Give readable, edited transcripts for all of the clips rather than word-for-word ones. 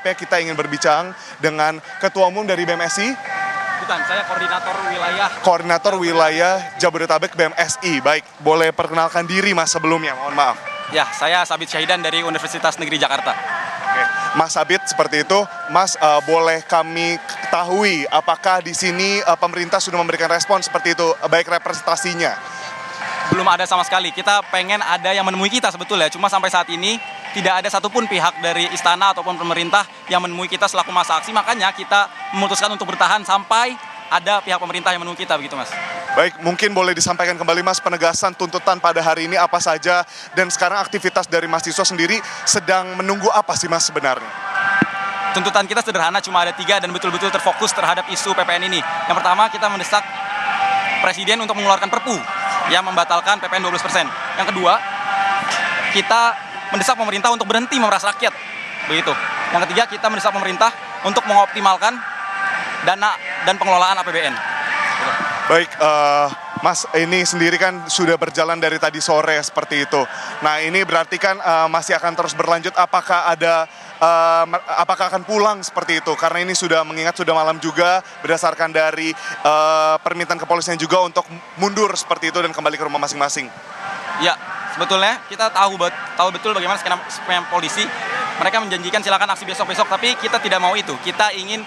selengkapnya kita ingin berbincang dengan Ketua Umum dari BMSI. Bukan, saya Koordinator Wilayah Jabodetabek BMSI. Baik, boleh perkenalkan diri Mas sebelumnya, mohon maaf. Ya, saya Sabit Syahidan dari Universitas Negeri Jakarta. Oke, Mas Sabit, seperti itu. Mas, boleh kami ketahui apakah di sini pemerintah sudah memberikan respon seperti itu, baik representasinya? Belum ada sama sekali, kita pengen ada yang menemui kita sebetulnya, cuma sampai saat ini tidak ada satupun pihak dari istana ataupun pemerintah yang menemui kita selaku massa aksi, makanya kita memutuskan untuk bertahan sampai ada pihak pemerintah yang menemui kita, begitu Mas. Baik, mungkin boleh disampaikan kembali Mas penegasan tuntutan pada hari ini apa saja, dan sekarang aktivitas dari mahasiswa sendiri sedang menunggu apa sih Mas sebenarnya? Tuntutan kita sederhana, cuma ada 3 dan betul-betul terfokus terhadap isu PPN ini. Yang pertama, kita mendesak Presiden untuk mengeluarkan Perpu yang membatalkan PPN 12%. Yang kedua, kita mendesak pemerintah untuk berhenti memeras rakyat, begitu. Yang ketiga, kita mendesak pemerintah untuk mengoptimalkan dana dan pengelolaan APBN. Gitu. Baik, Mas, ini sendiri kan sudah berjalan dari tadi sore seperti itu. Nah, ini berarti kan masih akan terus berlanjut. Apakah akan pulang seperti itu? Karena ini sudah mengingat sudah malam juga, berdasarkan dari permintaan kepolisian juga untuk mundur seperti itu dan kembali ke rumah masing-masing. Ya, sebetulnya kita tahu betul bagaimana skema polisi. Mereka menjanjikan silakan aksi besok-besok, tapi kita tidak mau itu. Kita ingin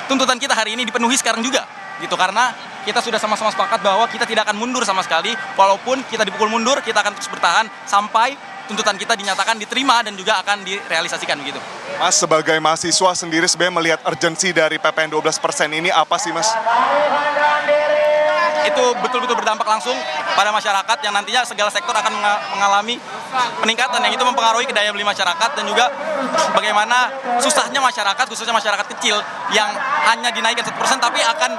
tuntutan kita hari ini dipenuhi sekarang juga, gitu. Karena kita sudah sama-sama sepakat bahwa kita tidak akan mundur sama sekali, walaupun kita dipukul mundur, kita akan terus bertahan sampai tuntutan kita dinyatakan diterima dan juga akan direalisasikan, begitu. Mas, sebagai mahasiswa sendiri sebenarnya melihat urgensi dari PPN 12% ini apa sih, Mas? Itu betul-betul berdampak langsung pada masyarakat yang nantinya segala sektor akan mengalami peningkatan, yang itu mempengaruhi daya beli masyarakat dan juga bagaimana susahnya masyarakat, khususnya masyarakat kecil yang hanya dinaikkan 1% tapi akan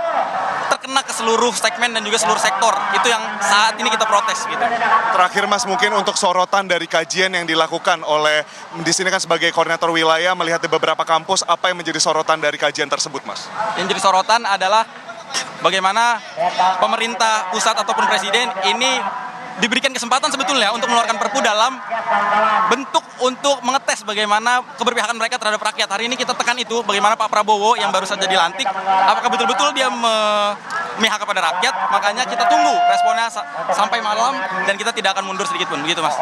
terkena ke seluruh segmen dan juga seluruh sektor. Itu yang saat ini kita protes, gitu. Terakhir Mas, mungkin untuk sorotan dari kajian yang dilakukan oleh, di sini kan sebagai koordinator wilayah melihat di beberapa kampus, apa yang menjadi sorotan dari kajian tersebut, Mas? Yang jadi sorotan adalah bagaimana pemerintah pusat ataupun presiden ini diberikan kesempatan sebetulnya untuk mengeluarkan Perpu dalam bentuk untuk mengetes bagaimana keberpihakan mereka terhadap rakyat. Hari ini kita tekan itu, bagaimana Pak Prabowo yang baru saja dilantik, apakah betul-betul dia memihak kepada rakyat. Makanya kita tunggu responnya sampai malam dan kita tidak akan mundur sedikit pun, begitu Mas.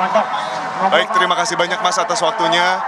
Baik, terima kasih banyak Mas atas waktunya.